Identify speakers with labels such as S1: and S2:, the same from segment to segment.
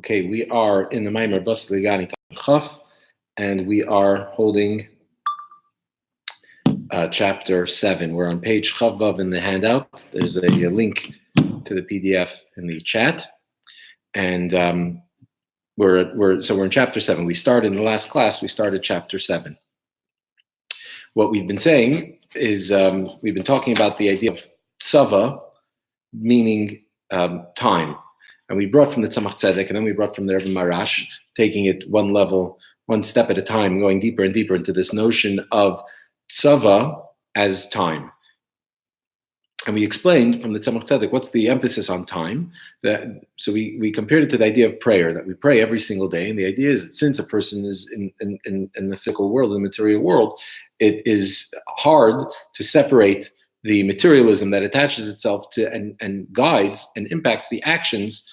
S1: Okay, we are in the Maimer Basi Legani Chaf, and we are holding chapter 7. We're on page Chavav in the handout. There's a link to the PDF in the chat, and we're in chapter 7. We started in the last class. We started chapter 7. What we've been saying is we've been talking about the idea of tsava, meaning time. And we brought from the Tzemach Tzedek, and then we brought from the Rebbe Marash, taking it one level, one step at a time, going deeper and deeper into this notion of tzava as time. And we explained from the Tzemach Tzedek what's the emphasis on time. So we compared it to the idea of prayer, that we pray every single day. And the idea is that since a person is in the physical world, in the material world, it is hard to separate the materialism that attaches itself to and guides and impacts the actions,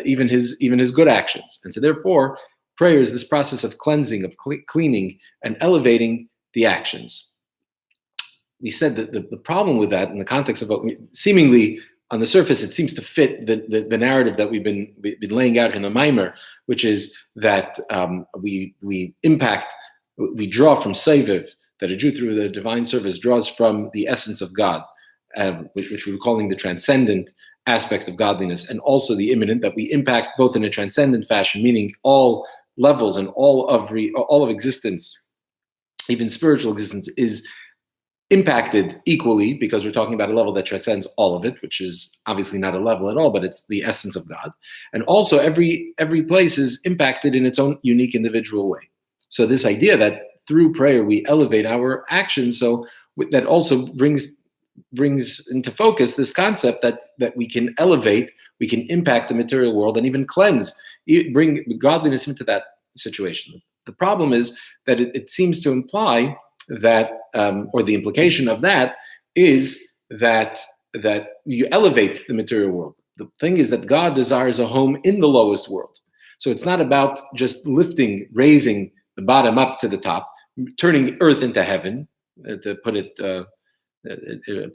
S1: even his good actions. And so therefore, prayer is this process of cleansing, of cleaning, and elevating the actions. We said that the problem with that, in the context of what seemingly on the surface, it seems to fit the narrative that we've been laying out in the Maimer, which is that we draw from Seiviv, that a Jew through the divine service draws from the essence of God, which we were calling the transcendent aspect of godliness, and also the immanent, that we impact both in a transcendent fashion, meaning all levels and all of existence, even spiritual existence, is impacted equally, because we're talking about a level that transcends all of it, which is obviously not a level at all, but it's the essence of God. And also every place is impacted in its own unique individual way. So this idea that through prayer we elevate our actions, so that also brings into focus this concept that we can elevate, we can impact the material world, and even cleanse, bring godliness into that situation. The problem is that it seems to imply that, or the implication of that is that you elevate the material world. The thing is that God desires a home in the lowest world. So it's not about just raising the bottom up to the top, turning earth into heaven, to put it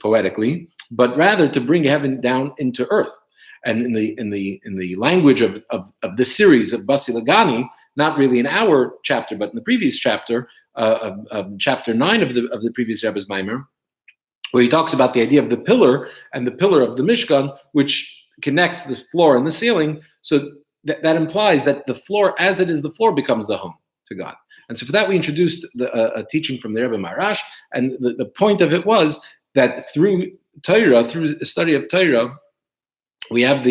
S1: poetically, but rather to bring heaven down into earth. And in the language of this series of Basi Legani, not really in our chapter, but in the previous chapter, chapter 9 of the previous Rebbe's Maimer, where he talks about the idea of the pillar and the pillar of the Mishkan, which connects the floor and the ceiling. So that implies that the floor, as it is the floor, becomes the home to God. And so for that, we introduced a teaching from the Rebbe Marash, and the point of it was that through Torah, through the study of Torah, we have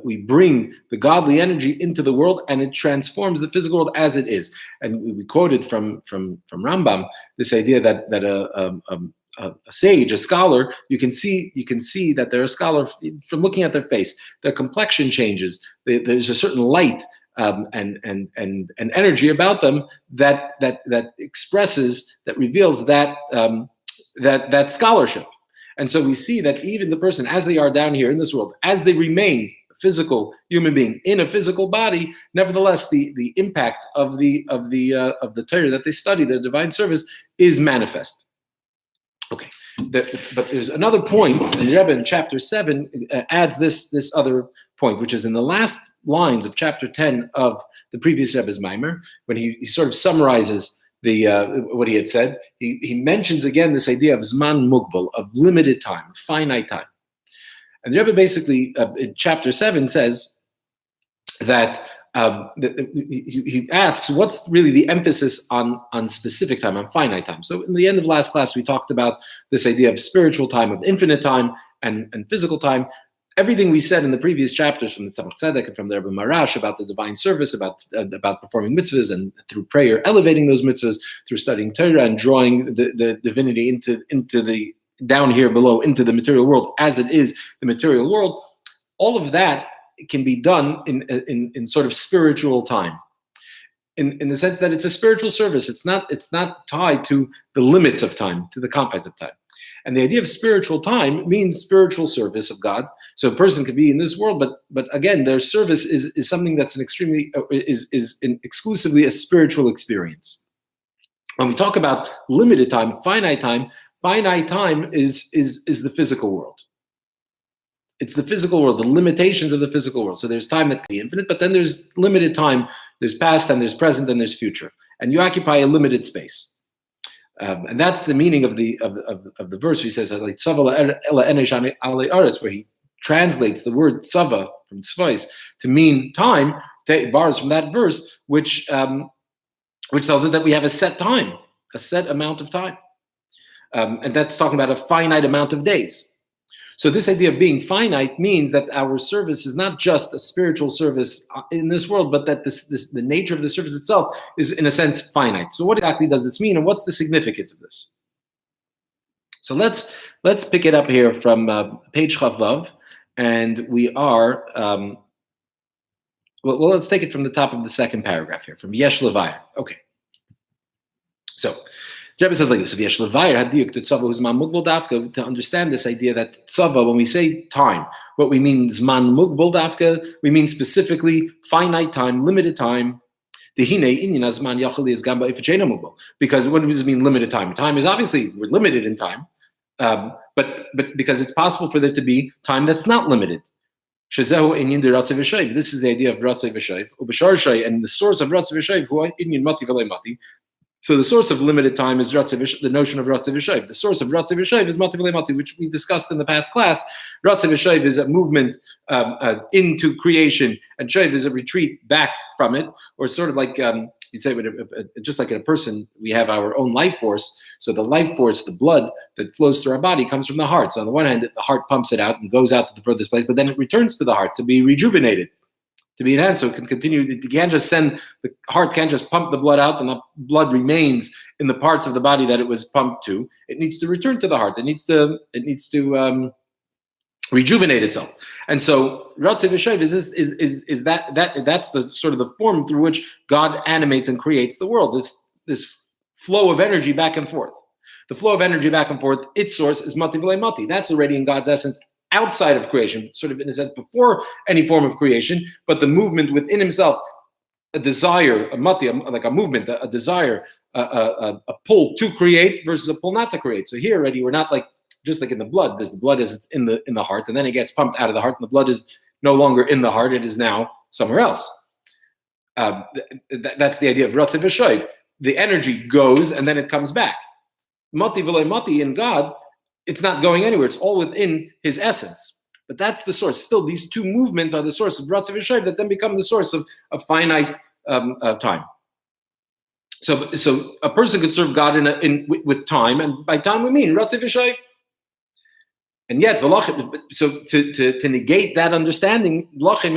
S1: we bring the godly energy into the world, and it transforms the physical world as it is. And we quoted from Rambam this idea that a sage, a scholar, you can see that they're a scholar from looking at their face. Their complexion changes. There's a certain light and energy about them that expresses, that reveals that scholarship. And so we see that even the person, as they are down here in this world, as they remain a physical human being in a physical body, nevertheless the impact of the Torah that they study, the divine service, is manifest. Okay, but there's another point, and the Rebbe in chapter 7 adds this other point, which is in the last lines of chapter 10 of the previous Rebbe's Maimer, when he sort of summarizes what he had said. He mentions again this idea of Zman Mugbal, of limited time, finite time. And the Rebbe basically, in chapter 7, says that he asks, what's really the emphasis on specific time, on finite time? So in the end of last class, we talked about this idea of spiritual time, of infinite time, and physical time. Everything we said in the previous chapters from the Tzemach Tzedek and from the Rebbe Marash about the divine service, about performing mitzvahs, and through prayer elevating those mitzvahs, through studying Torah and drawing the divinity into the down here below, into the material world as it is the material world, all of that can be done in sort of spiritual time, in the sense that it's a spiritual service. It's not tied to the limits of time, to the confines of time. And the idea of spiritual time means spiritual service of God. So a person could be in this world, but again, their service is something that's exclusively a spiritual experience. When we talk about limited time, finite time is the physical world. It's the physical world, the limitations of the physical world. So there's time that can be infinite, but then there's limited time. There's past, and there's present, and there's future. And you occupy a limited space. And that's the meaning of the verse. He says, like where he translates the word tzava from tzvais to mean time, borrows from that verse, which tells us that we have a set time, a set amount of time. And that's talking about a finite amount of days. So this idea of being finite means that our service is not just a spiritual service in this world, but that the nature of the service itself is, in a sense, finite. So what exactly does this mean, and what's the significance of this? So let's pick it up here from page Chavav, and we are well. Let's take it from the top of the second paragraph here, from Yesh Levayr. Okay. So the Rebbe says like this: to understand this idea that tzava, when we say time, what we mean zman mugbal dafka, we mean specifically finite time, limited time. Because what does it mean limited time? Time is obviously, we're limited in time, but because it's possible for there to be time that's not limited. This is the idea of Ratzei V'Shayv, and the source of Ratzei V'Shayv, who are inyan mati v'lei mati. So the source of limited time is the notion of Ratzei V'Shayv. The source of Ratzei V'Shayv is Mati V'lei Mati, which we discussed in the past class. Ratzei V'Shayv is a movement into creation, and Shayv is a retreat back from it, or sort of like, you'd say, just like in a person, we have our own life force. So the life force, the blood that flows through our body, comes from the heart. So on the one hand, the heart pumps it out and goes out to the furthest place, but then it returns to the heart to be rejuvenated, to be enhanced, so it can continue. You can't just the heart can't just pump the blood out, and the blood remains in the parts of the body that it was pumped to. It needs to return to the heart. It needs to rejuvenate itself. And so Ratzei V'Shayv is that's the sort of the form through which God animates and creates the world. This flow of energy back and forth. The flow of energy back and forth, its source is Mati V'lei Mati. That's already in God's essence, outside of creation, sort of in a sense before any form of creation, but the movement within himself, a desire, a mati, like a movement, a desire, a pull to create versus a pull not to create. So here already we're not like, just like in the blood, there's the blood as it's in the heart, and then it gets pumped out of the heart, and the blood is no longer in the heart, it is now somewhere else. That's the idea of Ratzei V'Shayv. The energy goes and then it comes back. Mati V'lei Mati in God, it's not going anywhere. It's all within his essence. But that's the source. Still, these two movements are the source of Ratzei V'Shayv that then become the source of finite time. So a person could serve God with time, and by time we mean Ratzei V'Shayv. And yet, so to negate that understanding, so for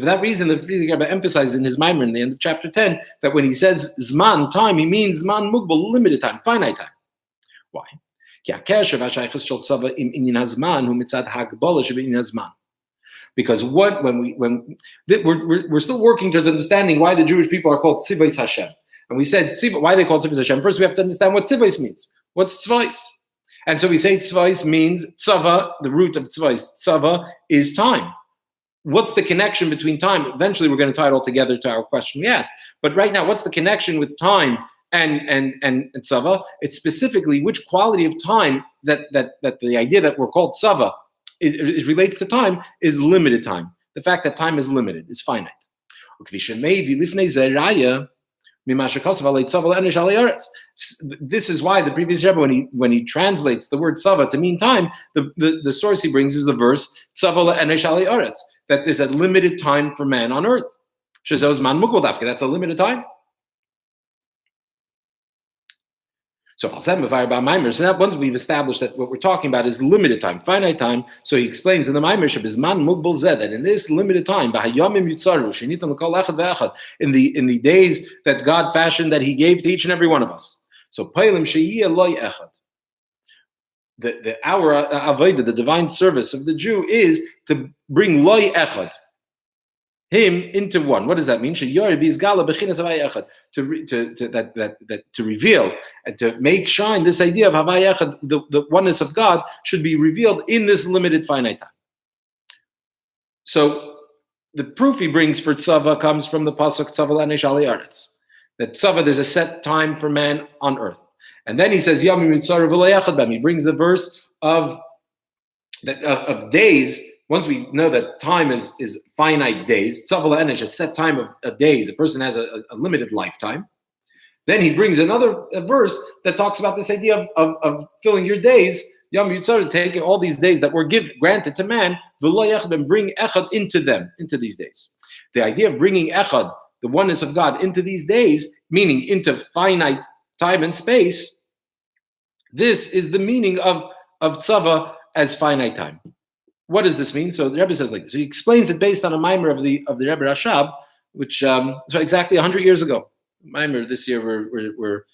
S1: that reason, the Friedrich Rebbe emphasizes in his Maimer in the end of chapter 10 that when he says Zman, time, he means Zman Mugbal, limited time, finite time. Why? Because when we're still working towards understanding why the Jewish people are called Tzivos Hashem. And we said why they call Tzivos Hashem. First we have to understand what Tzivos means. What's Tzivos? And so we say Tzivos means Tzava, the root of Tzivos, Tzava is time. What's the connection between time? Eventually we're going to tie it all together to our question we asked. But right now, what's the connection with time and tzava? It's specifically which quality of time that the idea that we're called tzava is relates to time is limited time. The fact that time is limited, is finite. This is why the previous Rebbe, when he translates the word tzava to mean time, the source he brings is the verse tzava le'enesh alei aretz, that there's a limited time for man on earth. That's a limited time. So now once we've established that what we're talking about is limited time, finite time, so he explains in the Maimer that in this limited time, in the days that God fashioned, that he gave to each and every one of us. So the hour avodah, the divine service of the Jew is to bring loy echad, him into one. What does that mean? To reveal and to make shine this idea of havai echad, the oneness of God, should be revealed in this limited finite time. So the proof he brings for tzava comes from the pasuk tzava l'anesh alei aretz, that tzava, there's a set time for man on earth. And then he says, Yamim Yitzar v'lo yachad b'hem. He brings the verse of that of days. Once we know that time is finite days, Tzavala Enish, a set time of days, a person has a limited lifetime. Then he brings another verse that talks about this idea of filling your days, Yom Yitzhar, taking all these days that were granted to man, and bring Echad into them, into these days. The idea of bringing Echad, the oneness of God, into these days, meaning into finite time and space, this is the meaning of Tzava as finite time. What does this mean? So the Rebbe says like this. So he explains it based on a mimer of the Rebbe Rashab, which so exactly 100 years ago. Mimer this year we're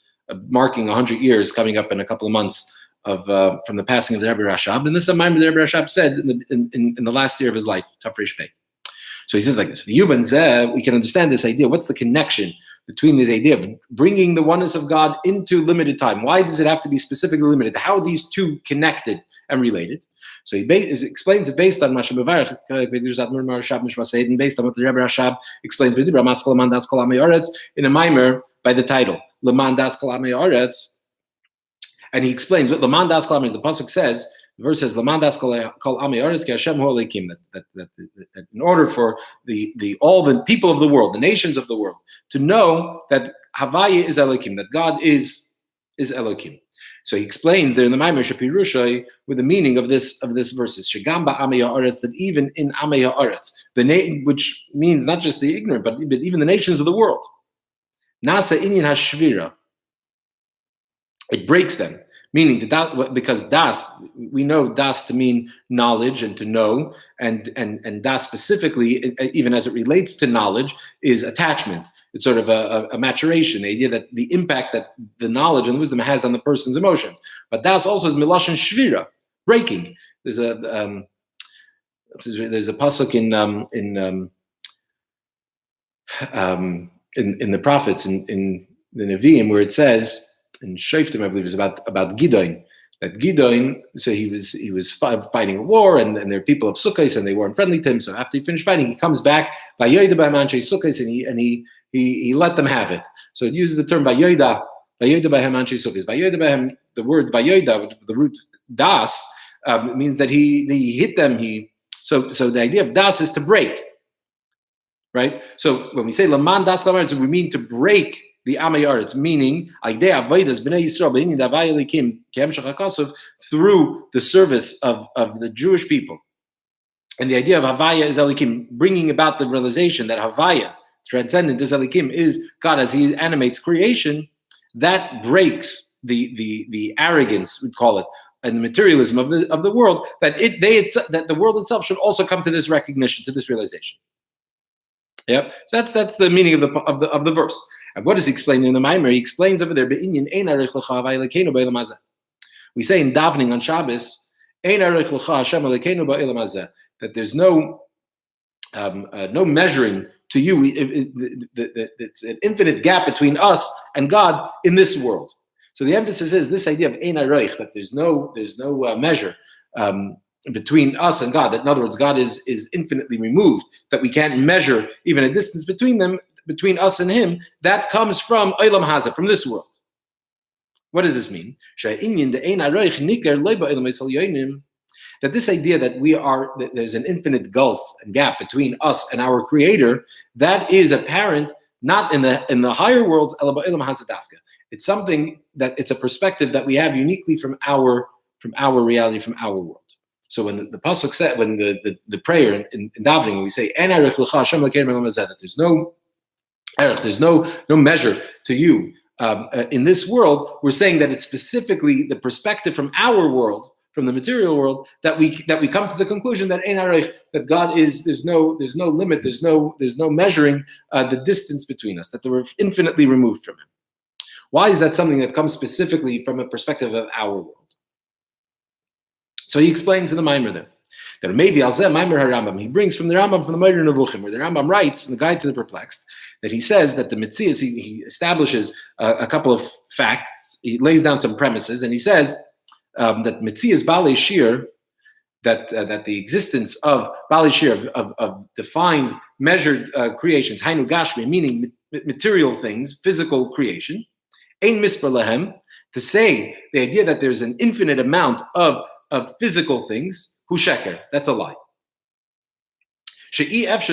S1: marking 100 years coming up in a couple of months of from the passing of the Rebbe Rashab, and this is a mimer the Rebbe Rashab said in the last year of his life, Tafresh Pei. So he says like this: we can understand this idea. What's the connection between this idea of bringing the oneness of God into limited time? Why does it have to be specifically limited? How are these two connected and related? So he explains it based on Masha Mevarech, and based on what the Rebbe Rashab explains in a mimer by the title Leman Das Kol Amei Haaretz, and he explains what Leman Das Kol Amei. The pasuk says, the verse says, "Leman Das Kol Amei Haaretz Ki Hashem Hu Elokim." That in order for all the people of the world, the nations of the world, to know that Havaya is Elokim, that God is Elokim. So he explains there in the Maimer Shapirushay with the meaning of this verses. Shegamba Amei Haaretz, that even in Amei Haaretz, which means not just the ignorant, but even the nations of the world. Nasa Inyan Hashvira, it breaks them. Meaning that because das, we know das to mean knowledge and to know, and das specifically, even as it relates to knowledge, is attachment. It's sort of a maturation, the idea that the impact that the knowledge and the wisdom has on the person's emotions. But das also is milashon shvira, breaking. There's a pasuk in the prophets in the Nevi'im where it says, in Shoftim, I believe, is about Gideon. That Gideon, so he was fighting a war, and there are people of Sukkos, and they weren't friendly to him. So after he finished fighting, he comes back Vayoda b'Haman Sukkos, and he let them have it. So it uses the term Vayoda b'Haman Sukkos. Vayoda b'Hem, the word Vayoda, the root das, means that he hit them. So the idea of das is to break, right? So when we say Laman das Kol, we mean to break the Amei Haaretz, meaning through the service of the Jewish people. And the idea of Havaya is Elikim, bringing about the realization that Havaya, transcendent is Elikim, is God as He animates creation. That breaks the arrogance, we'd call it, and the materialism of the world, that the world itself should also come to this recognition, to this realization. Yep. So that's the meaning of the verse. And what is he explaining in the Maimer? He explains over there, we say in davening on Shabbos, that there's no measuring to you. It's an infinite gap between us and God in this world. So the emphasis is this idea of ein aroich, that there's no measure between us and God. That in other words, God is infinitely removed, that we can't measure even a distance between us and Him. That comes from Olam Haza, from this world. What does this mean? That this idea that there's an infinite gulf and gap between us and our Creator, that is apparent not in the higher worlds. It's something that it's a perspective that we have uniquely from our reality, from our world. So when the pasuk said, when the prayer in davening, when we say that there's no measure to you in this world, we're saying that it's specifically the perspective from our world, from the material world, that we come to the conclusion that that God is there's no limit, there's no measuring the distance between us, that we're infinitely removed from Him. Why is that something that comes specifically from a perspective of our world? So he explains in the Maimer there that maybe Maimer HaRambam, he brings from the Rambam from the Moeder Nevuchim, where the Rambam writes in the Guide to the Perplexed that he says that the Metzias, he establishes a couple of facts, he lays down some premises, and he says that Metzias Balei Shir, that the existence of Balei Shir, of defined, measured creations, Hainu Gashmi, meaning material things, physical creation, Ein Misper Lahem, to say the idea that there's an infinite amount of physical things, hu sheker. That's a lie. He says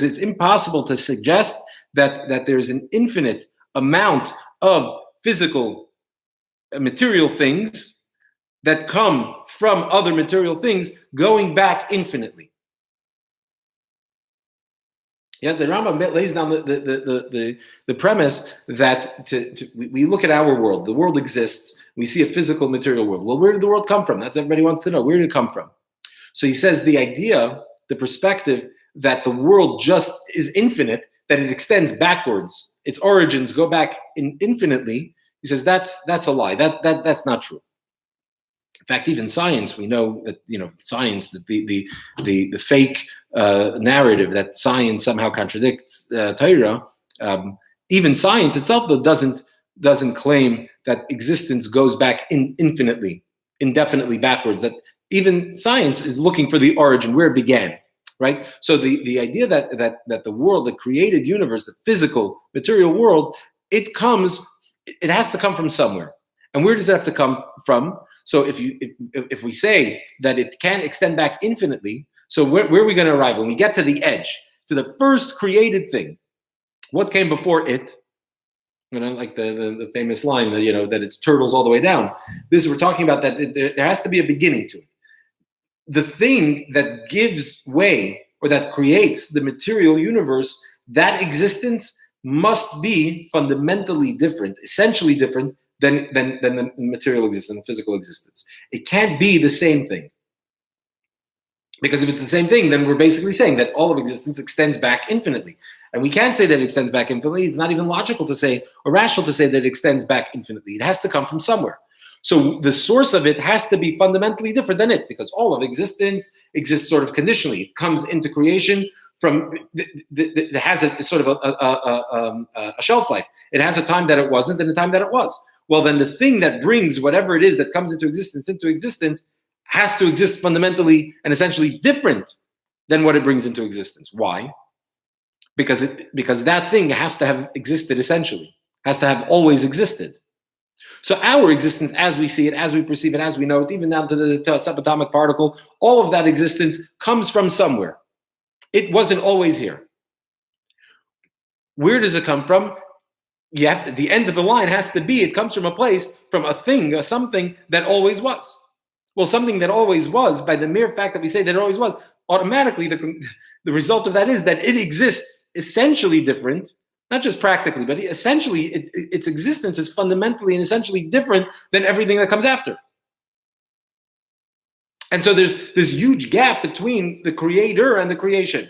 S1: it's impossible to suggest that there's an infinite amount of physical material things that come from other material things going back infinitely. Yeah, the Rambam lays down the premise that we look at our world. The world exists. We see a physical material world. Well, where did the world come from? That's what everybody wants to know. Where did it come from? So he says the idea, the perspective that the world just is infinite, that it extends backwards, its origins go back infinitely. He says that's a lie. That's not true. In fact, even science, we know that science, that the fake narrative that science somehow contradicts Torah. Even science itself, though, doesn't claim that existence goes back indefinitely backwards. That even science is looking for the origin, where it began, right? So the idea that the world, the created universe, the physical material world, it has to come from somewhere. And where does it have to come from? So if we say that it can extend back infinitely, so where are we going to arrive when we get to the edge, to the first created thing? What came before it? Like the famous line, that it's turtles all the way down. We're talking about that there has to be a beginning to it. The thing that gives way or that creates the material universe, that existence must be fundamentally different, essentially different than the material existence, the physical existence. It can't be the same thing. Because if it's the same thing, then we're basically saying that all of existence extends back infinitely. And we can't say that it extends back infinitely. It's not even logical to say, or rational to say, that it extends back infinitely. It has to come from somewhere. So the source of it has to be fundamentally different than it, because all of existence exists sort of conditionally. It comes into creation from, it has a sort of a shelf life. It has a time that it wasn't and a time that it was. Well, then the thing that brings whatever it is that comes into existence has to exist fundamentally and essentially different than what it brings into existence. Why? Because that thing has to have existed essentially, has to have always existed. So our existence, as we see it, as we perceive it, as we know it, even down to the subatomic particle, all of that existence comes from somewhere. It wasn't always here. Where does it come from? The end of the line has to be, it comes from a place, from a thing, or something that always was. Well, something that always was, by the mere fact that we say that it always was, automatically the result of that is that it exists essentially different, not just practically, but essentially its existence is fundamentally and essentially different than everything that comes after it. And so there's this huge gap between the creator and the creation.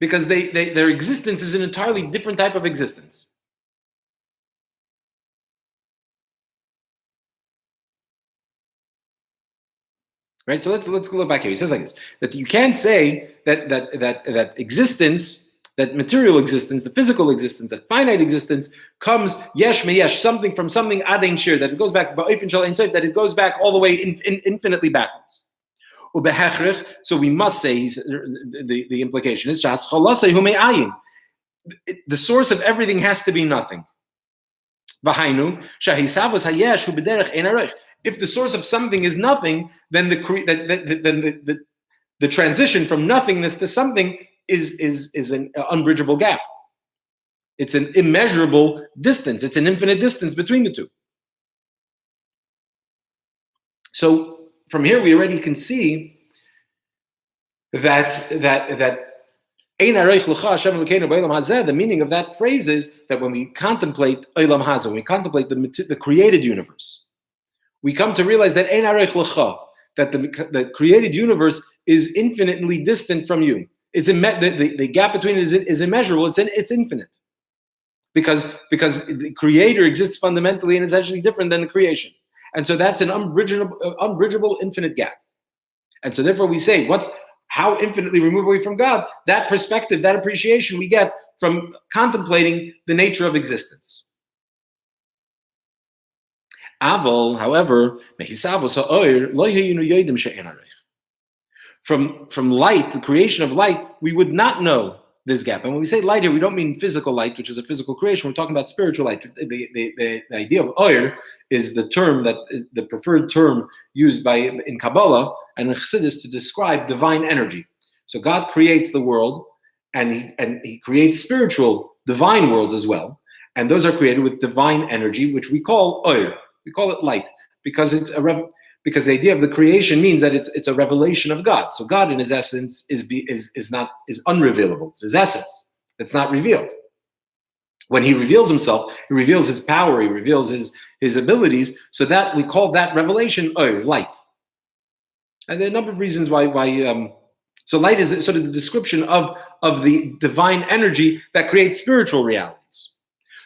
S1: Because their existence is an entirely different type of existence. Right? So let's go back here. He says like this, that you can't say that existence, that material existence, the physical existence, that finite existence comes yesh meyesh, something from something adein shir, that it goes back, that it goes back all the way infinitely backwards. So we must say, the implication is, the source of everything has to be nothing. If the source of something is nothing, then the transition from nothingness to something is an unbridgeable gap. It's an immeasurable distance. It's an infinite distance between the two. So from here, we already can see that the meaning of that phrase is that when we contemplate Olam Hazeh, when we contemplate the created universe, we come to realize that that the created universe is infinitely distant from you. It's the gap between it is immeasurable. It's infinite, because the creator exists fundamentally and essentially different than the creation. And so that's an unbridgeable infinite gap. And so therefore we say, how infinitely removed away from God? That perspective, that appreciation we get from contemplating the nature of existence. Aval, however, from light, the creation of light, we would not know this gap. And when we say light here, we don't mean physical light, which is a physical creation. We're talking about spiritual light. The idea of oir is the term the preferred term used in Kabbalah and in Chassidus to describe divine energy. So God creates the world, and he creates spiritual divine worlds as well. And those are created with divine energy, which we call oir. We call it light because because the idea of the creation means that it's a revelation of God. So God, in his essence, is unrevealable. It's his essence. It's not revealed. When he reveals himself, he reveals his power, he reveals his abilities. So that we call that revelation light. And there are a number of reasons why. So light is sort of the description of the divine energy that creates spiritual realities.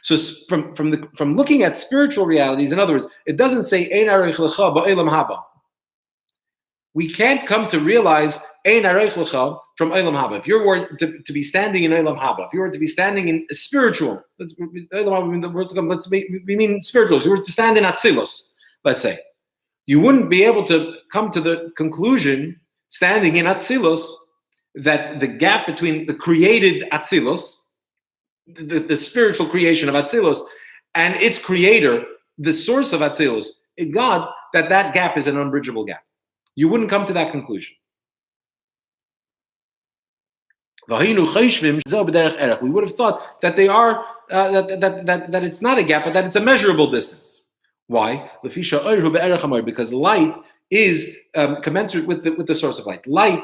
S1: So from looking at spiritual realities, in other words, it doesn't say Ein arech lecha ba'olam haba. We can't come to realize Ein arech lecha from olam haba. If you were to be standing in olam haba, if you were to be standing in spiritual, we mean spiritual. If you were to stand in Atzilus, let's say, you wouldn't be able to come to the conclusion, standing in Atzilus, that the gap between the created Atzilus, the spiritual creation of Atzilus, and its creator, the source of Atzilus, in God, that gap is an unbridgeable gap. You wouldn't come to that conclusion. We would have thought that they are that it's not a gap, but that it's a measurable distance. Why? Because light is commensurate with the source of light. Light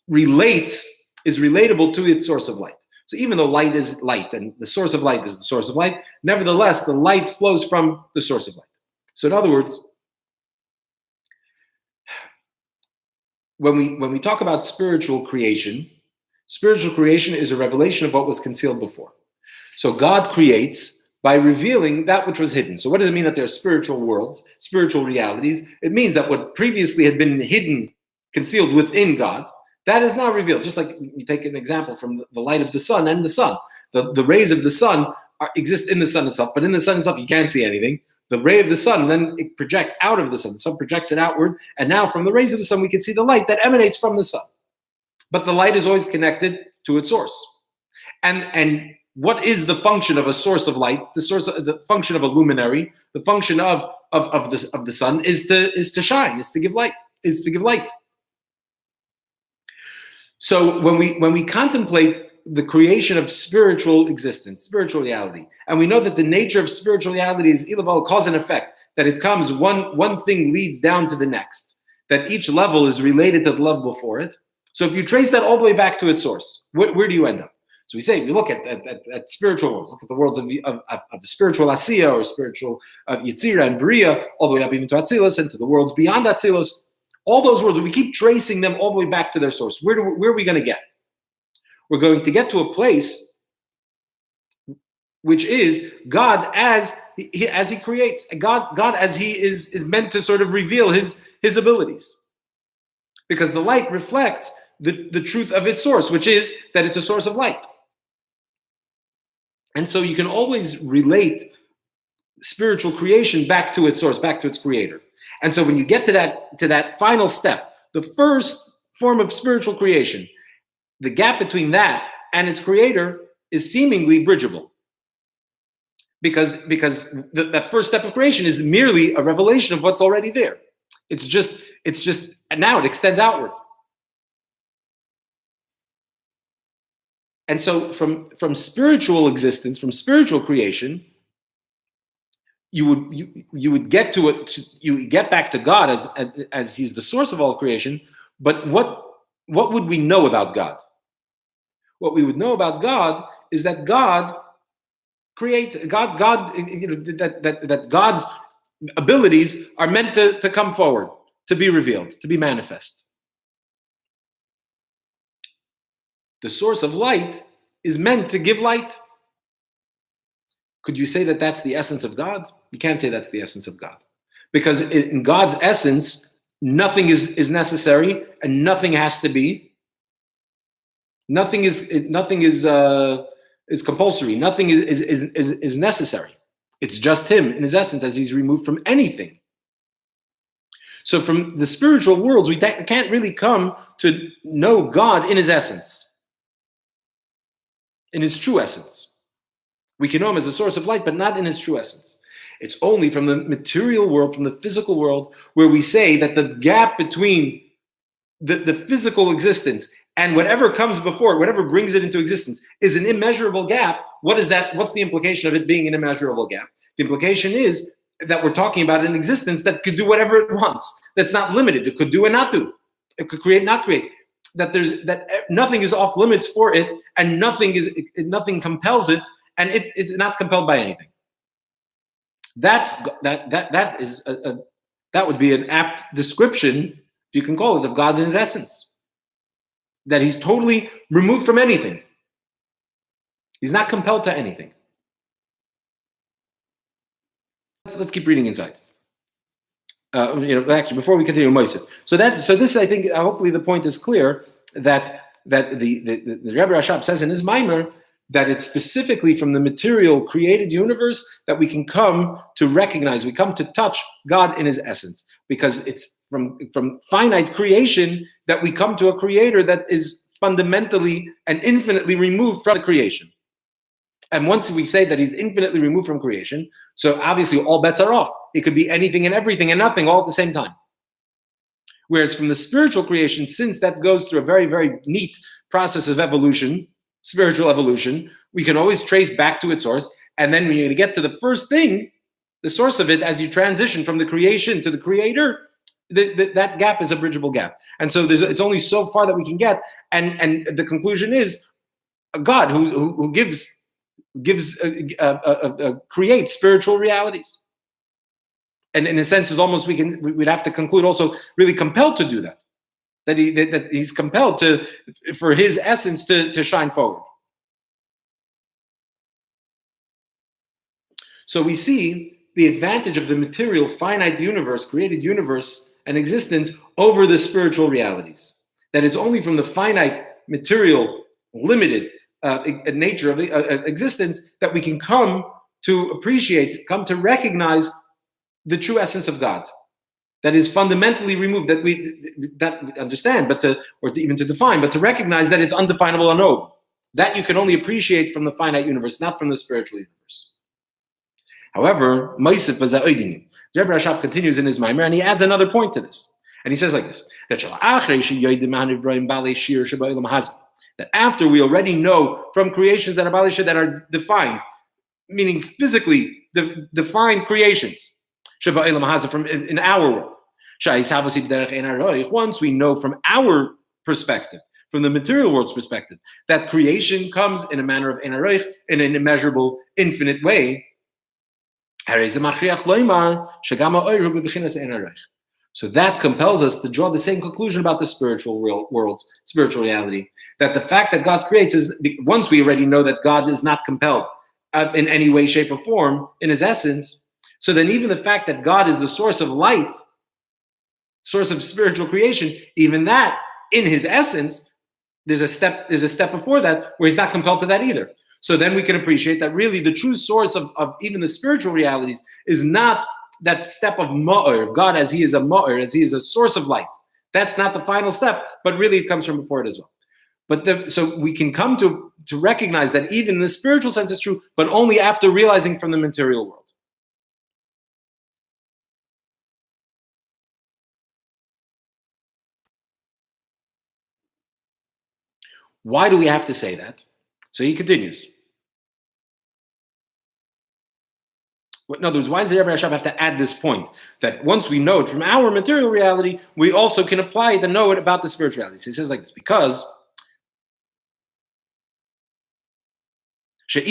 S1: is relatable to its source of light. So even though light is light and the source of light is the source of light, nevertheless, the light flows from the source of light. So in other words, when we talk about spiritual creation is a revelation of what was concealed before. So God creates by revealing that which was hidden. So what does it mean that there are spiritual worlds, spiritual realities? It means that what previously had been hidden, concealed within God, that is now revealed. Just like you take an example from the light of the sun and the sun. The rays of the sun exist in the sun itself, but in the sun itself you can't see anything. The ray of the sun, then it projects out of the sun. The sun projects it outward, and now from the rays of the sun we can see the light that emanates from the sun. But the light is always connected to its source. And what is the function of a source of light? The function of a luminary, the function of the sun is to shine, is to give light. So when we contemplate the creation of spiritual existence, spiritual reality, and we know that the nature of spiritual reality is ilaval, cause and effect, that it comes, one thing leads down to the next, that each level is related to the level before it. So if you trace that all the way back to its source, where do you end up? So we say, we look at spiritual worlds, look at the worlds of spiritual Asiya or spiritual Yitzira and Bria, all the way up even to Atzilus and to the worlds beyond Atzilus. All those worlds, we keep tracing them all the way back to their source. Where are we going to get? We're going to get to a place which is God as he creates, God as he is meant to sort of reveal his abilities. Because the light reflects the truth of its source, which is that it's a source of light. And so you can always relate spiritual creation back to its source, back to its creator. And so when you get to that final step, the first form of spiritual creation, the gap between that and its creator is seemingly bridgeable. Because that first step of creation is merely a revelation of what's already there. It's just now it extends outward. And so from spiritual existence, from spiritual creation, you would get to it. You would get back to God as He's the source of all creation. But what would we know about God? What we would know about God is that God creates God. That God's abilities are meant to come forward, to be revealed, to be manifest. The source of light is meant to give light. Could you say that that's the essence of God? You can't say that's the essence of God. Because in God's essence, nothing is necessary and nothing has to be. Nothing is compulsory. Nothing is necessary. It's just Him in His essence as He's removed from anything. So from the spiritual worlds, we can't really come to know God in His essence. in his true essence. We can know him as a source of light, but not in his true essence. It's only from the material world, from the physical world, where we say that the gap between the physical existence and whatever comes before it, whatever brings it into existence, is an immeasurable gap. What is that? What's the implication of it being an immeasurable gap? The implication is that we're talking about an existence that could do whatever it wants, that's not limited. It could do and not do. It could create, not create. That nothing is off limits for it, and nothing compels it, and it's not compelled by anything. That would be an apt description, if you can call it, of God in his essence. That he's totally removed from anything. He's not compelled to anything. Let's keep reading inside. Actually, before we continue, Moshe. So this, I think, hopefully the point is clear that the Rebbe Rashab says in his Maimer that it's specifically from the material created universe that we can come to recognize, we come to touch God in his essence, because it's from finite creation that we come to a creator that is fundamentally and infinitely removed from the creation. And once we say that he's infinitely removed from creation, so obviously all bets are off. It could be anything and everything and nothing all at the same time. Whereas from the spiritual creation, since that goes through a very, very neat process of evolution, spiritual evolution, we can always trace back to its source. And then when you're going to get to the first thing, the source of it, as you transition from the creation to the creator, that gap is a bridgeable gap. And so it's only so far that we can get. And the conclusion is a God who creates spiritual realities. And in a sense, is almost we'd have to conclude also really compelled to do that. That he's compelled for his essence to shine forward. So we see the advantage of the material, finite universe, created universe and existence over the spiritual realities. That it's only from the finite, material, limited nature of existence that we can come to appreciate, come to recognize the true essence of God. That is fundamentally removed, that we understand, or even to define, but to recognize that it's undefinable, unknowable. That you can only appreciate from the finite universe, not from the spiritual universe. However, Moisef was the Rebbe Rashab continues in his Maimer, and he adds another point to this. And he says like this, that after we already know from creations that are Bali that are defined, meaning physically defined creations, from in our world. Once we know from our perspective, from the material world's perspective, that creation comes in a manner of enaroich, in an immeasurable, infinite way. So that compels us to draw the same conclusion about the spiritual world's spiritual reality. That the fact that God creates is, once we already know that God is not compelled in any way, shape, or form in his essence, so then even the fact that God is the source of light, source of spiritual creation, even that in his essence, there's a step before that where he's not compelled to that either. So then we can appreciate that really the true source of even the spiritual realities is not that step of ma'or, God as he is a ma'or, as he is a source of light. That's not the final step, but really it comes from before it as well. But so we can come to recognize that even in the spiritual sense it's true, but only after realizing from the material world. Why do we have to say that? So he continues. In other words, why does the Rebbe Rashab have to add this point? That once we know it from our material reality, we also can apply it and know it about the spiritual reality. So he says like this, because if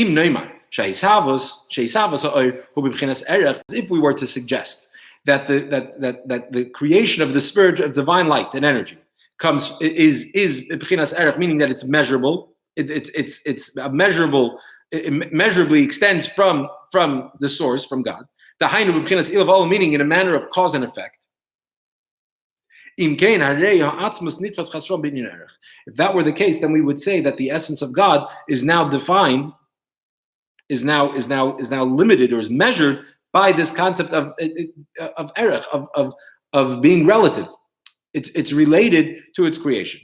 S1: we were to suggest that the creation of the spirit of divine light and energy is meaning that it's measurable, it's measurable, it measurably extends from the source, from God. The hainu meaning in a manner of cause and effect. If that were the case, then we would say that the essence of God is now defined, is now limited, or is measured by this concept of erech, of being relative. It's related to its creation.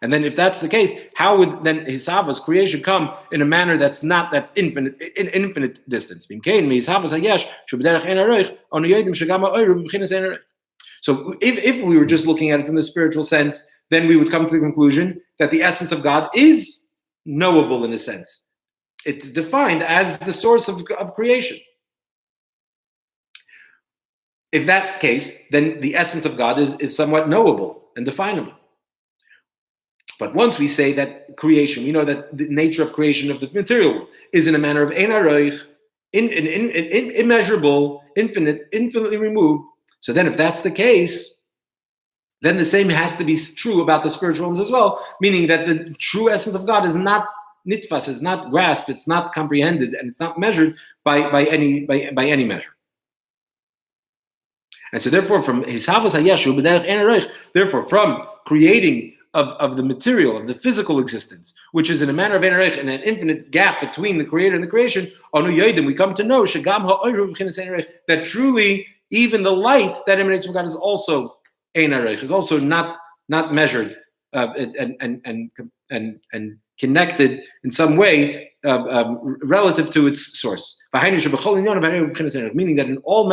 S1: And then if that's the case, how would then Hisavas creation come in a manner that's infinite, in infinite distance? So if we were just looking at it from the spiritual sense, then we would come to the conclusion that the essence of God is knowable in a sense. It's defined as the source of creation. In that case, then the essence of God is somewhat knowable and definable. But once we say that creation, we know that the nature of creation of the material world is in a manner of ein aroich, immeasurable, infinitely removed. So then if that's the case, then the same has to be true about the spiritual realms as well, meaning that the true essence of God is not nitfas, it's not grasped, it's not comprehended, and it's not measured by any measure. And so therefore, from Hisavas Hayeshu, therefore, from creating of the material, of the physical existence, which is in a manner of Enerech and an infinite gap between the creator and the creation, we come to know that truly even the light that emanates from God is also Enerech, is also not measured and connected in some way relative to its source. Meaning that in all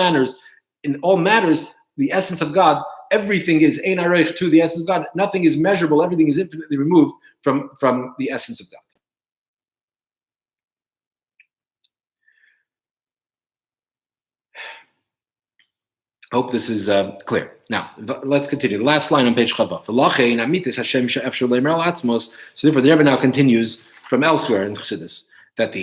S1: matters, the essence of God, everything is ein areich to the essence of God. Nothing is measurable. Everything is infinitely removed from the essence of God. Hope this is clear. Now, let's continue. The last line on page Chavav. So therefore, the Rebbe now continues from elsewhere in Chassidus that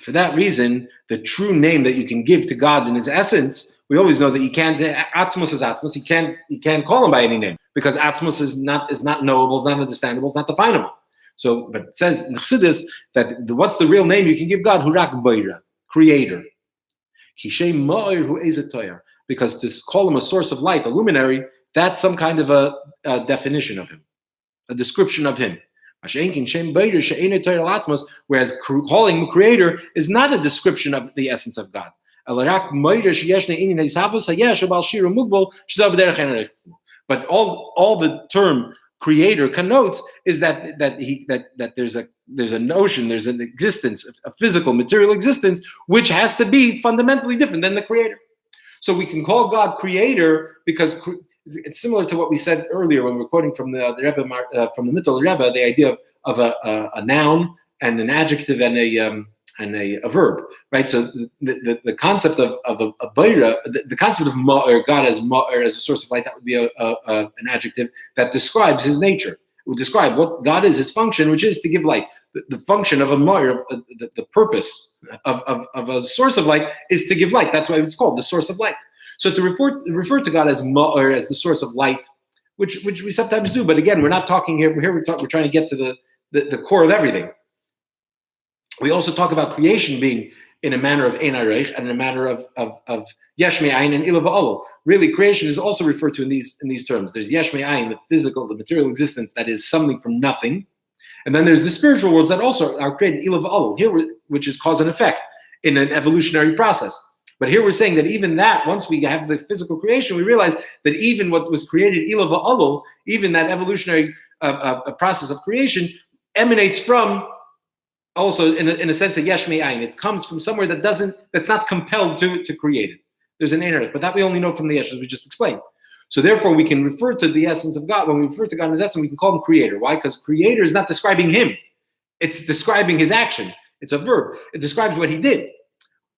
S1: for that reason, the true name that you can give to God in His essence, we always know that you can't. Atzmos is Atzmos. You can't call Him by any name because Atzmos is not knowable, it's not understandable, it's not definable. So, but it says in Chassidus that what's the real name you can give God? Hurak Boira, Creator. Kishem Ma'ir Hu Ezet Toyar. Because to call Him a source of light, a luminary, that's some kind of a definition of Him, a description of Him. Whereas calling Him Creator is not a description of the essence of God. But all the term Creator connotes is that there's a notion, there's an existence, a physical, material existence, which has to be fundamentally different than the Creator. So we can call God Creator because it's similar to what we said earlier when we were quoting from the Rebbe, from the Mittel Rebbe, the idea of a noun and an adjective and a verb, right? So the concept of a Beira, the concept of Ma'ir, God as Ma'ir, as a source of light, that would be an adjective that describes His nature. It would describe what God is, His function, which is to give light. The function of a Ma'ir, the purpose of a source of light is to give light. That's why it's called the source of light. So to refer to God as Ma'ir, as the source of light, which we sometimes do, but again, we're not talking here. We're trying to get to the core of everything. We also talk about creation being in a manner of ein areich and in a manner of yesh me'ayin and ilav va'olol. Really, creation is also referred to in these terms. There's yesh me'ayin, the physical, the material existence that is something from nothing, and then there's the spiritual worlds that also are created ilav va'olol here, which is cause and effect in an evolutionary process. But here we're saying that even that, once we have the physical creation, we realize that even what was created ilav va'olol, even that evolutionary process of creation, emanates from also in a sense of yesh me'ayin. It comes from somewhere that's not compelled to create it. There's an inner, but that we only know from the yesh, as we just explained. So therefore, we can refer to the essence of God. When we refer to God in His essence, we can call Him Creator. Why? Because Creator is not describing Him; it's describing His action. It's a verb. It describes what He did.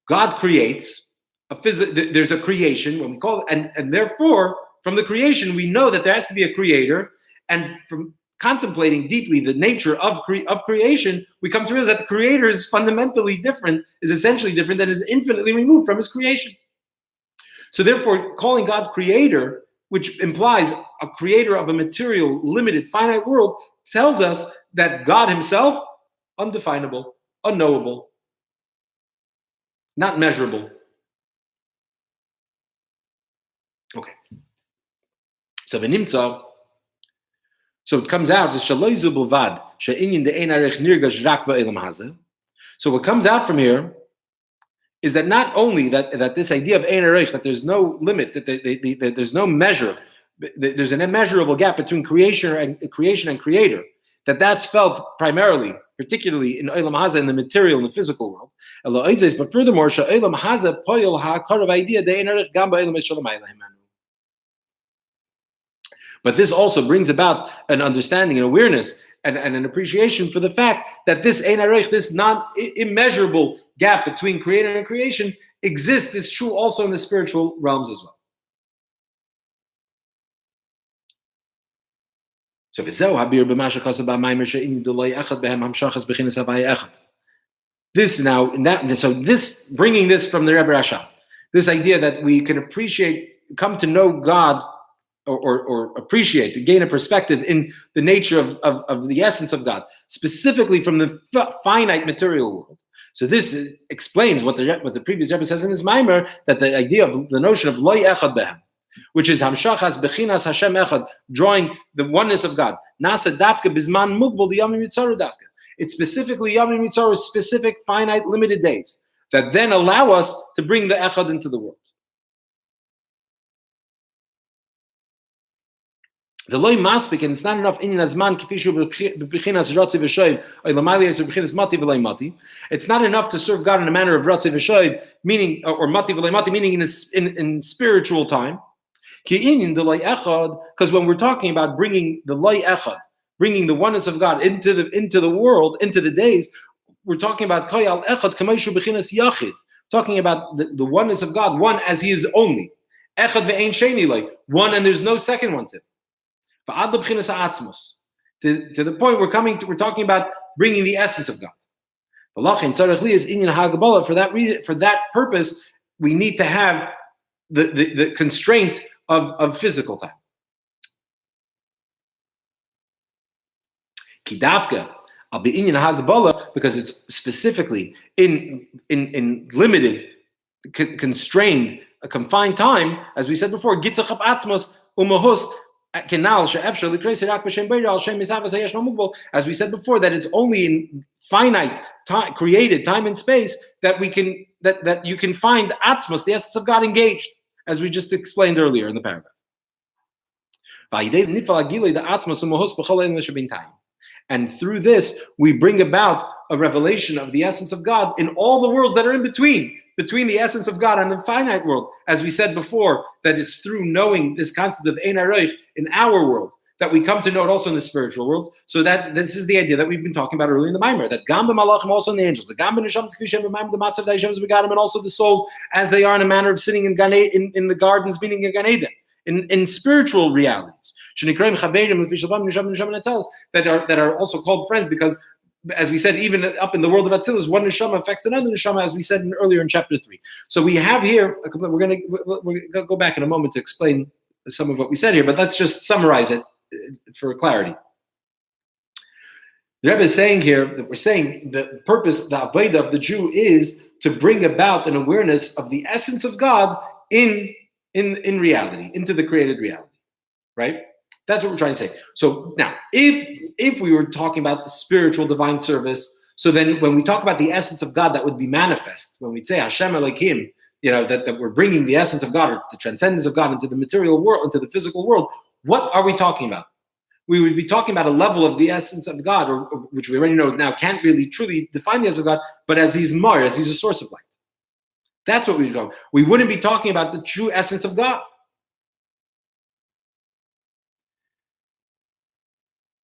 S1: God creates there's a creation when we call it, and therefore, from the creation, we know that there has to be a Creator, and from contemplating deeply the nature of creation, we come to realize that the Creator is fundamentally different, is essentially different, and is infinitely removed from His creation. So therefore, calling God Creator, which implies a creator of a material, limited, finite world, tells us that God Himself, undefinable, unknowable, not measurable. Okay. So v'nimtza. So it comes out, so what comes out from here is that not only that this idea of ein arich, that there's no limit, that there's no measure there's an immeasurable gap between creation and creator, that's felt primarily, particularly in Olam Haza, in the material, in the physical world. But furthermore, but this also brings about an understanding, an awareness, and an appreciation for the fact that this Ein Arich, this immeasurable gap between creator and creation, exists, is true also in the spiritual realms as well. So this now, so this, bringing this from the Rebbe Rashab, this idea that we can come to know God, or appreciate, to gain a perspective in the nature of the essence of God, specifically from the finite material world. So this explains what the previous Rebbe says in his Maimer, that the idea of the notion of loy echad behem, which is hamshachas bechinas Hashem echad, drawing the oneness of God. Nasa dafka bizman mugbal di yamim yitzaru dafka. It's specifically yamim yitzaru, specific, finite, limited days that then allow us to bring the echad into the world. The loy maspik, and it's not enough in azman kifishu bechinas ratzi v'shoiv or lamali es bechinas mati v'lay mati. It's not enough to serve God in a manner of ratzi v'shoiv, meaning, or mati v'lay mati, meaning in spiritual time. Ki in the loy echad, because when we're talking about bringing the loy echad, bringing the oneness of God into the world, into the days, we're talking about koyal echad kamaishu bechinas yachid, talking about the oneness of God, one as He is only. Echad ve'ein sheni, like one and there's no second one to Him. To the point we're talking about bringing the essence of God. For that purpose, we need to have the constraint of physical time. Kidavka, because it's specifically in limited, constrained, a confined time, as we said before, gitzachap atzmos umahus. As we said before, that it's only in finite time, created time and space, that we can that you can find atzmos, the essence of God, engaged, as we just explained earlier in the paragraph. And through this, we bring about a revelation of the essence of God in all the worlds that are in between the essence of God and the finite world. As we said before, that it's through knowing this concept of Ein Arich in our world that we come to know it also in the spiritual world. So that this is the idea that we've been talking about earlier in the Maimer, that Gam b'malachim, also in the angels, the Gam b'neshams k'vishem b'maim, the matzav d'Hashem's begadim, and also the souls as they are in a manner of sitting in the gardens, meaning in Gan Eden, in spiritual realities. That are also called friends, because, as we said, even up in the world of Atzilus, one neshama affects another neshama, as we said earlier in chapter 3. So we have here, we're going to go back in a moment to explain some of what we said here, but let's just summarize it for clarity. The Rebbe is saying here that we're saying the purpose, the avodah of the Jew, is to bring about an awareness of the essence of God in reality, into the created reality, right? That's what we're trying to say. So now, if we were talking about the spiritual divine service, so then when we talk about the essence of God that would be manifest, when we'd say Hashem Elohim, that we're bringing the essence of God, or the transcendence of God, into the material world, into the physical world, what are we talking about? We would be talking about a level of the essence of God, or which we already know now can't really truly define the essence of God, but as He's Mar, as He's a source of light. That's what we'd be talking about. We wouldn't be talking about the true essence of God.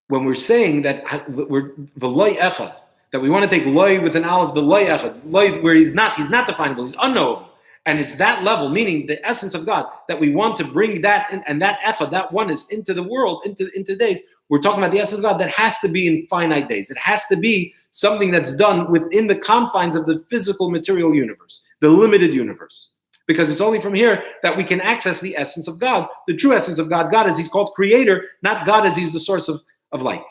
S1: When we're saying that we're the loy echad, that we want to take loy with an aleph, the loy echad, loy where he's not definable, he's unknowable, and it's that level, meaning the essence of God, that we want to bring that and that echad, that oneness, into the world, into days. We're talking about the essence of God that has to be in finite days. It has to be something that's done within the confines of the physical material universe, the limited universe. Because it's only from here that we can access the essence of God, the true essence of God, God as He's called creator, not God as He's the source of light.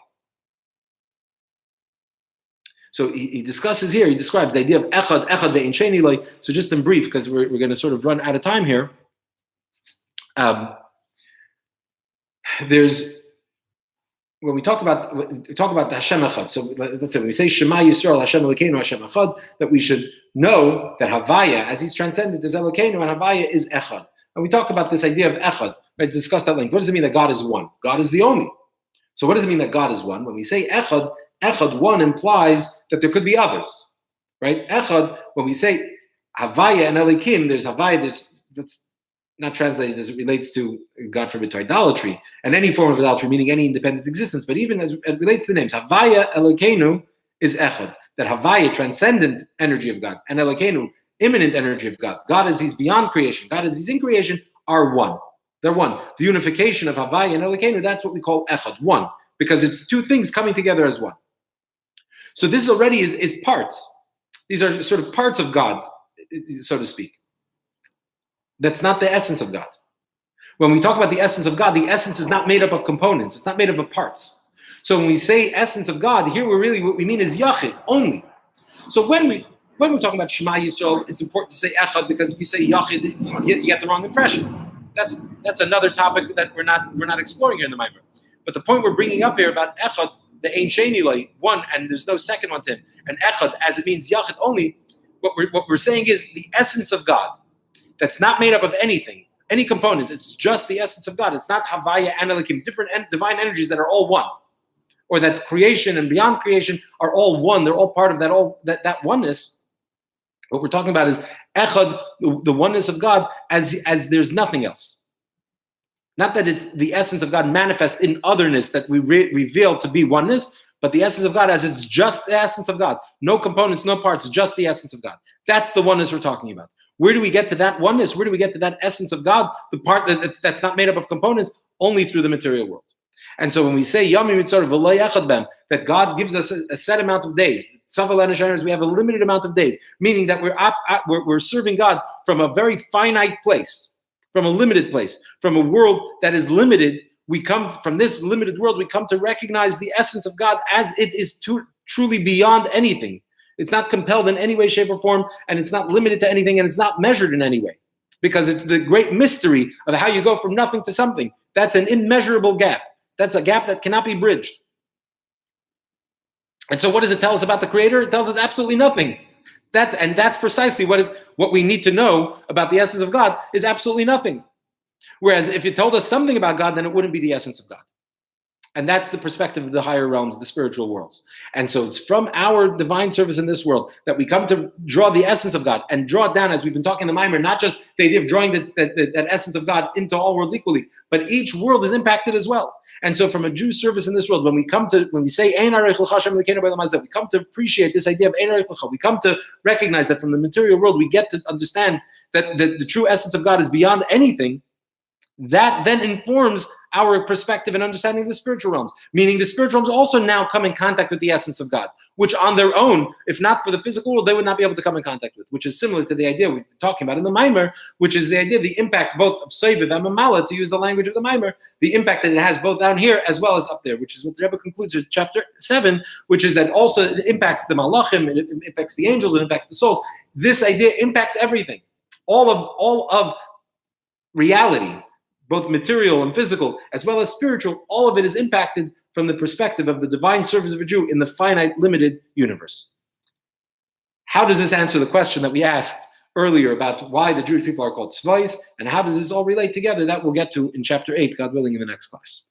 S1: So he discusses here, he describes the idea of echad ve'ein sheni loy. So just in brief, because we're going to sort of run out of time here. When we talk about the Hashem Echad, so let's say when we say Shema Yisrael Hashem Elokeinu Hashem Echad, that we should know that Havaya, as He's transcended, is Elokeinu, and Havaya is Echad. And we talk about this idea of echad, right? Discuss that length. What does it mean that God is one? God is the only. So what does it mean that God is one? When we say echad, one implies that there could be others, right? Echad, when we say Havaya and Elikim, there's Havaya, that's not translated as it relates to, God forbid, to idolatry, and any form of idolatry, meaning any independent existence, but even as it relates to the names, Havaya Elokeinu is Echad, that Havaya, transcendent energy of God, and Elokeinu, immanent energy of God. God as He's beyond creation, God as He's in creation, are one. They're one. The unification of Havaya and Elokeinu, that's what we call Echad, one, because it's two things coming together as one. So this already is parts. These are sort of parts of God, so to speak. That's not the essence of God. When we talk about the essence of God, the essence is not made up of components. It's not made up of parts. So when we say essence of God, here what we mean is Yachid, only. So when we're talking about Shema Yisrael, it's important to say Echad, because if you say Yachid, you get the wrong impression. That's another topic that we're not exploring here in the Maimer. But the point we're bringing up here about Echad, the Ein Sheni Loi, one, and there's no second one to him, and Echad, as it means Yachid only, what we're saying is the essence of God. That's not made up of anything, any components. It's just the essence of God. It's not Havaya and Elikim, different divine energies that are all one, or that creation and beyond creation are all one. They're all part of that oneness. What we're talking about is Echad, the oneness of God, as there's nothing else. Not that it's the essence of God manifest in otherness that we reveal to be oneness, but the essence of God as it's just the essence of God. No components, no parts, just the essence of God. That's the oneness we're talking about. Where do we get to that oneness? Where do we get to that essence of God? The part that's not made up of components, only through the material world. And so when we say Yami Mitzvah V'lo Yachad Bem, that God gives us a set amount of days, we have a limited amount of days, meaning that we're serving God from a very finite place, from a limited place, from a world that is limited. We come from this limited world, we come to recognize the essence of God as it is truly beyond anything. It's not compelled in any way, shape, or form, and it's not limited to anything, and it's not measured in any way, because it's the great mystery of how you go from nothing to something. That's an immeasurable gap. That's a gap that cannot be bridged. And so what does it tell us about the Creator? It tells us absolutely nothing. That's precisely what we need to know about the essence of God is absolutely nothing. Whereas if it told us something about God, then it wouldn't be the essence of God. And that's the perspective of the higher realms, the spiritual worlds. And so it's from our divine service in this world that we come to draw the essence of God and draw it down, as we've been talking in the Maimer, not just the idea of drawing that essence of God into all worlds equally, but each world is impacted as well. And so from a Jew's service in this world, when we say Ein Arech L'cha Hashem Elokeinu B'olam Hazeh, we come to appreciate this idea of Ein Arech L'cha. We come to recognize that from the material world, we get to understand that the true essence of God is beyond anything. That then informs our perspective and understanding of the spiritual realms, meaning the spiritual realms also now come in contact with the essence of God, which on their own, if not for the physical world, they would not be able to come in contact with, which is similar to the idea we've been talking about in the Maimer, which is the idea, the impact both of Seiviv and Mamala, to use the language of the Maimer, the impact that it has both down here as well as up there, which is what the Rebbe concludes in chapter 7, which is that also it impacts the Malachim, it impacts the angels, it impacts the souls. This idea impacts everything. All of reality, both material and physical, as well as spiritual, all of it is impacted from the perspective of the divine service of a Jew in the finite, limited universe. How does this answer the question that we asked earlier about why the Jewish people are called Tzvais, and how does this all relate together? That we'll get to in chapter 8, God willing, in the next class.